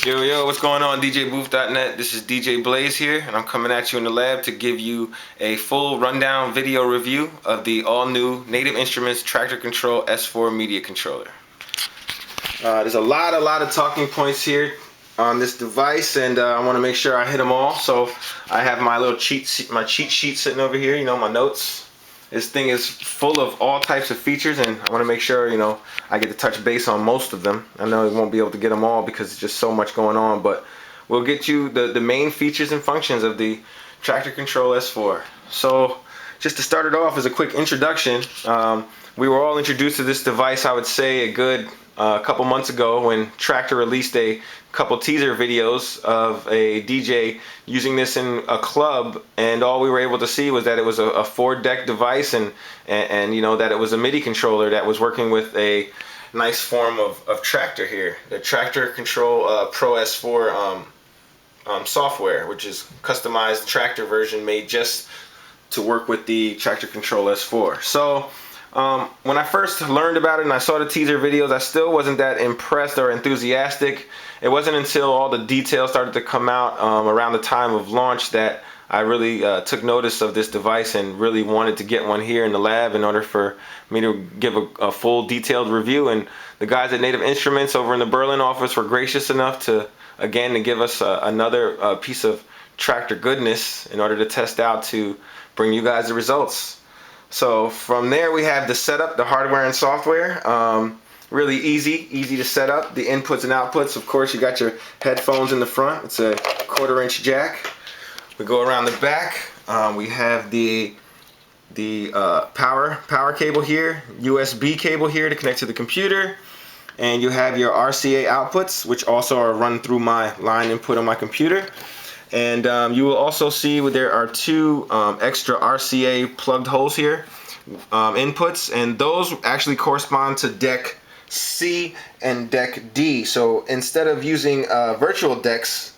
Yo, what's going on, DJBooth.net? This is DJ Blaze here, and I'm coming at you in the lab to give you a full rundown video review of the all-new Native Instruments Traktor Kontrol S4 media controller. There's a lot of talking points here on this device, and I want to make sure I hit them all. So I have my little cheat sheet sitting over here, my notes. This thing is full of all types of features, and I want to make sure, I get to touch base on most of them. I know we won't be able to get them all because it's just so much going on, but we'll get you the main features and functions of the Traktor Kontrol S4. So just to start it off as a quick introduction, we were all introduced to this device, I would say, a good couple months ago when Traktor released a couple teaser videos of a DJ using this in a club, and all we were able to see was that it was a 4-deck device, and that it was a MIDI controller that was working with a nice form of Traktor here, the Traktor Kontrol Pro S4 software, which is customized Traktor version made just to work with the Traktor Kontrol S4. So when I first learned about it and I saw the teaser videos, I still wasn't that impressed or enthusiastic. It wasn't until all the details started to come out around the time of launch that I really took notice of this device and really wanted to get one here in the lab in order for me to give a full detailed review. And the guys at Native Instruments over in the Berlin office were gracious enough to give us another piece of Traktor goodness in order to test out to bring you guys the results. So from there we have the setup, the hardware and software. Really easy to set up. The inputs and outputs, of course, you got your headphones in the front. It's a 1/4-inch jack. We go around the back. We have the power cable here, USB cable here to connect to the computer, and you have your RCA outputs, which also are run through my line input on my computer. And you will also see there are 2 extra RCA plugged holes here, inputs, and those actually correspond to deck C and deck D. So instead of using virtual decks,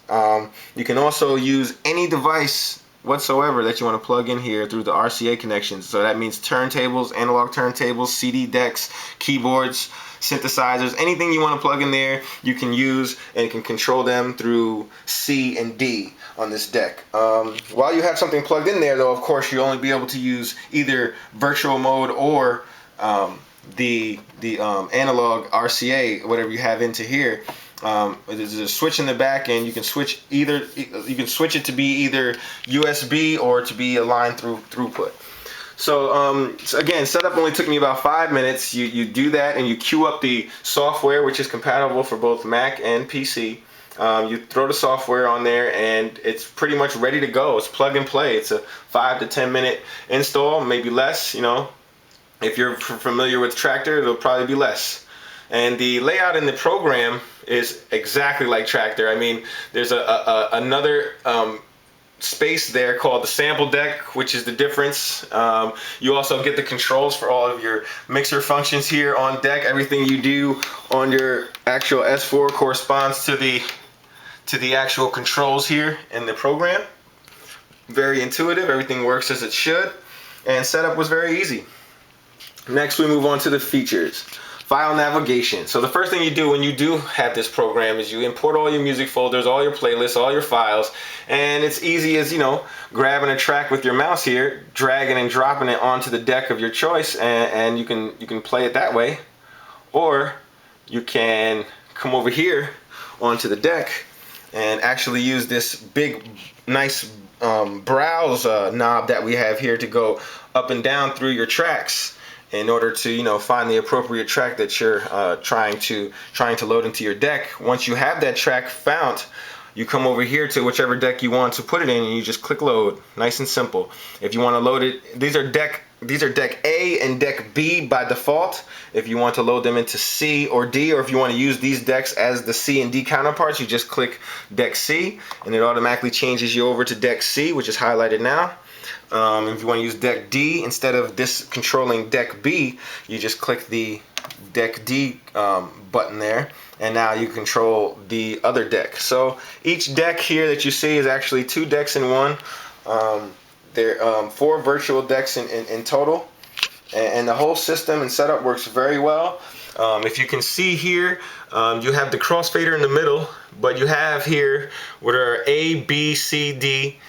you can also use any device whatsoever that you want to plug in here through the RCA connections. So that means turntables, analog turntables, CD decks, keyboards, synthesizers, anything you want to plug in there, you can use and can control them through C and D on this deck. While you have something plugged in there, though, of course, you'll only be able to use either virtual mode or the analog RCA, whatever you have into here. There's a switch in the back, and you can switch it to be either USB or to be a line throughput. So again, setup only took me about 5 minutes. You do that and you queue up the software, which is compatible for both Mac and PC. You throw the software on there and it's pretty much ready to go. It's plug and play. It's a 5 to 10 minute install, maybe less. If you're familiar with Traktor, it'll probably be less. And the layout in the program is exactly like Traktor. I mean, there's another space there called the sample deck, which is the difference. You also get the controls for all of your mixer functions here on deck. Everything you do on your actual S4 corresponds to the actual controls here in the program. Very intuitive. Everything works as it should, and setup was very easy. Next, we move on to the features. File navigation. So the first thing you do when you do have this program is you import all your music folders, all your playlists, all your files, and it's easy as, grabbing a track with your mouse here, dragging and dropping it onto the deck of your choice, and you can play it that way. Or you can come over here onto the deck and actually use this big, nice browse knob that we have here to go up and down through your tracks in order to find the appropriate track that you're trying to load into your deck. Once you have that track found, you come over here to whichever deck you want to put it in, and you just click load. Nice and simple. If you want to load it, these are deck A and deck B by default. If you want to load them into C or D, or if you want to use these decks as the C and D counterparts, you just click deck C and it automatically changes you over to deck C, which is highlighted now. If you want to use deck D instead of this controlling deck B, you just click the deck D button there, and now you control the other deck. So each deck here that you see is actually 2 decks in one. There are 4 virtual decks in total. and the whole system and setup works very well. If you can see here, you have the crossfader in the middle, but you have here what are A, B, C, D,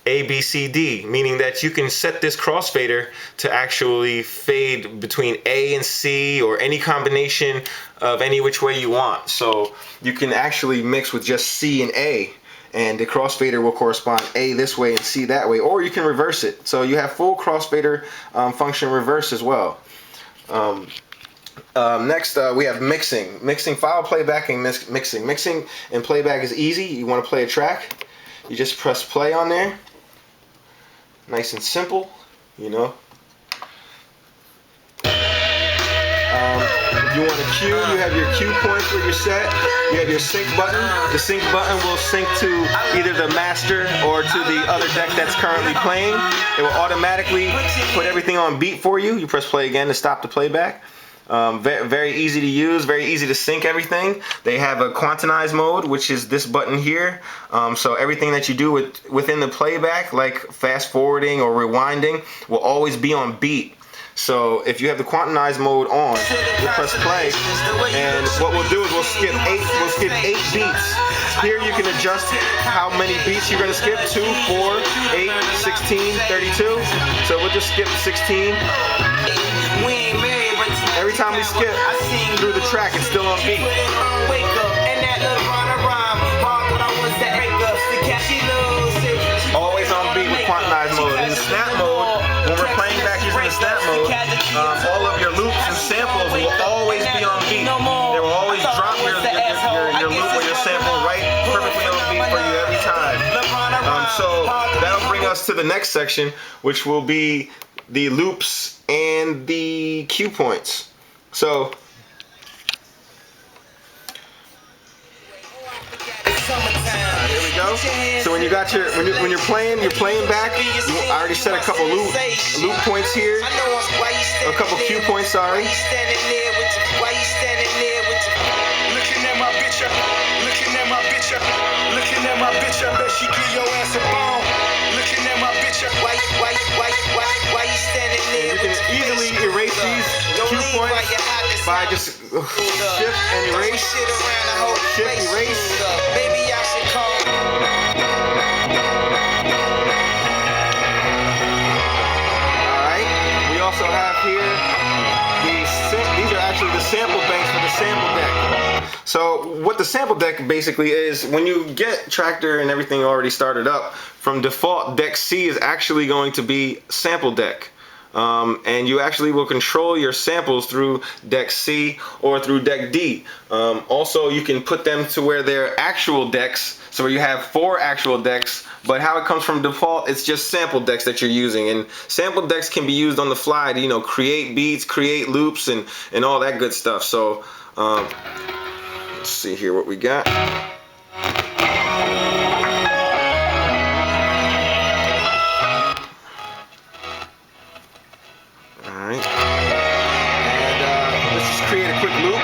A, B, C, D, meaning that you can set this crossfader to actually fade between A and C or any combination of any which way you want. So you can actually mix with just C and A, and the crossfader will correspond A this way and C that way, or you can reverse it. So you have full crossfader function reverse as well. Next, we have mixing. Mixing, file playback, and mixing. Mixing and playback is easy. You want to play a track, you just press play on there. Nice and simple, you know. If you want a cue, you have your cue points where you're set. You have your sync button. The sync button will sync to either the master or to the other deck that's currently playing. It will automatically put everything on beat for you. You press play again to stop the playback. Very easy to use, very easy to sync everything. They have a Quantize Mode, which is this button here. So everything that you do within the playback, like fast forwarding or rewinding, will always be on beat. So if you have the Quantize Mode on, you press play, and what we'll do is we'll skip eight beats. Here you can adjust how many beats you're going to skip: 2, 4, 8, 16, 32. So we'll just skip 16. Every time we skip through the track, it's still on beat. Always on beat with Quantize Mode. In the snap mode, when we're playing back using the snap mode, all of your loops and samples will always be on beat. They will always drop your loop or your sample right perfectly on beat for you every time. So that'll bring us to the next section, which will be the loops and the cue points. So here we go. So when you got your when you're playing back, I already set a couple loop points here, a couple cue points. Sorry. You can easily erase these cue points by just shift and erase, shift, erase. Alright, we also have here these are actually the sample banks for the sample deck. So what the sample deck basically is, when you get Traktor and everything already started up, from default, deck C is actually going to be sample deck. And you actually will control your samples through deck C or through deck D. Also, you can put them to where they're actual decks, so where you have 4 actual decks, but how it comes from default, it's just sample decks that you're using. And sample decks can be used on the fly to, you know, create beats, create loops, and all that good stuff. So let's see here what we got. Alright, and let's just create a quick loop.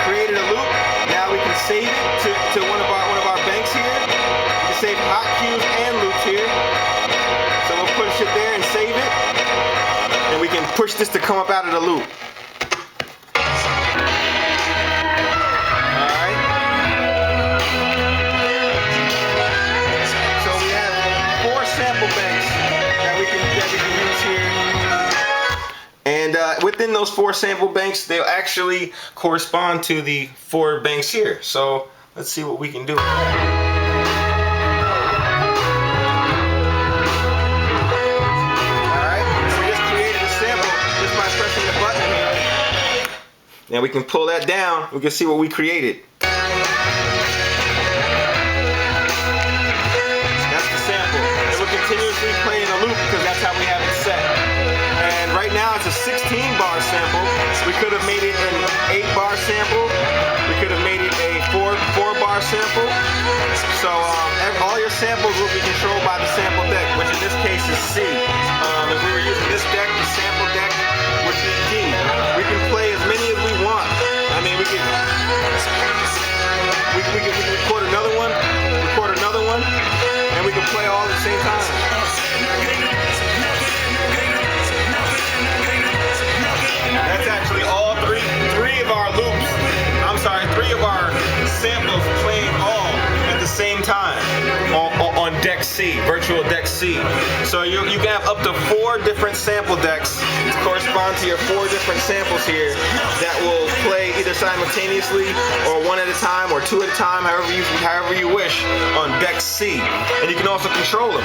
Created a loop. Now we can save it to one of our banks here. We can save hot cues and loops here. So we'll push it there and save it, and we can push this to come up out of the loop. Alright. So we have 4 sample banks that we can use here. And within those 4 sample banks, they'll actually correspond to the 4 banks here. So let's see what we can do. Alright, so we just created a sample just by pressing the button here. Now we can pull that down, we can see what we created. That's the sample. And we're continuously playing a loop because that's how we have it set. And right now it's a 16-bar sample. We could have made it an 8-bar sample. We could have made it a 4-bar sample. So all your samples will be controlled by the sample deck, which in this case is C. If we were using this deck, the sample deck would be D. We can play as many as we want. I mean, we can record another one, and we can play all at the same time. same time on deck C, virtual deck C. So you can have up to 4 different sample decks to correspond to your 4 different samples here that will play either simultaneously or 1 at a time or 2 at a time, however you wish on deck C. And you can also control them.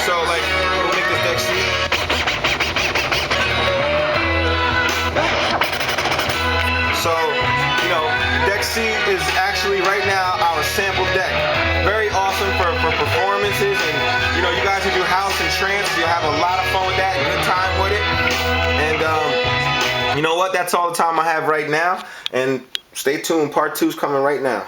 So like, we'll make this deck C. So, you know, deck C is actually right now our sample deck. Very awesome for performances, and you know, you guys who do house and trance, you'll have a lot of fun with that and good time with it. And you know what? That's all the time I have right now. And stay tuned. Part 2 is coming right now.